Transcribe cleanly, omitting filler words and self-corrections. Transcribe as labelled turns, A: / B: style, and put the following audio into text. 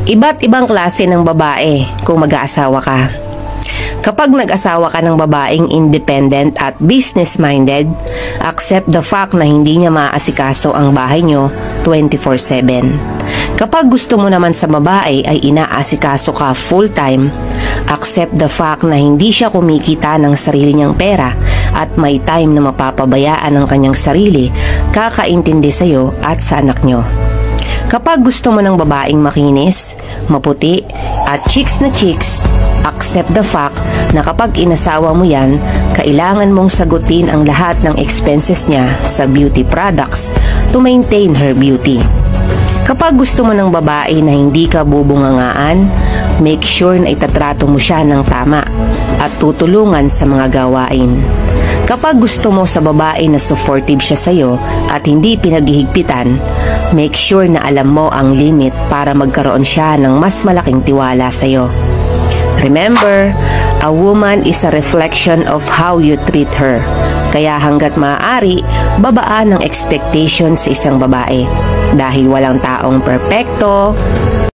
A: Iba't ibang klase ng babae kung mag-aasawa ka. Kapag nag-asawa ka ng babaeng independent at business-minded, accept the fact na hindi niya maaasikaso ang bahay nyo 24/7. Kapag gusto mo naman sa babae ay inaasikaso ka full-time, accept the fact na hindi siya kumikita ng sarili niyang pera at may time na mapapabayaan ang kanyang sarili, kakaintindi sa'yo at sa anak nyo. Kapag gusto mo ng babaeng makinis, maputi, at chicks na chicks, accept the fact na kapag inasawa mo yan, kailangan mong sagutin ang lahat ng expenses niya sa beauty products to maintain her beauty. Kapag gusto mo ng babae na hindi ka bubungangaan, make sure na itatrato mo siya ng tama at tutulungan sa mga gawain. Kapag gusto mo sa babae na supportive siya sa'yo at hindi pinaghihigpitan, make sure na alam mo ang limit para magkaroon siya ng mas malaking tiwala sa'yo. Remember, a woman is a reflection of how you treat her. Kaya hanggat maaari, babaan ang expectations sa isang babae. Dahil walang taong perpekto,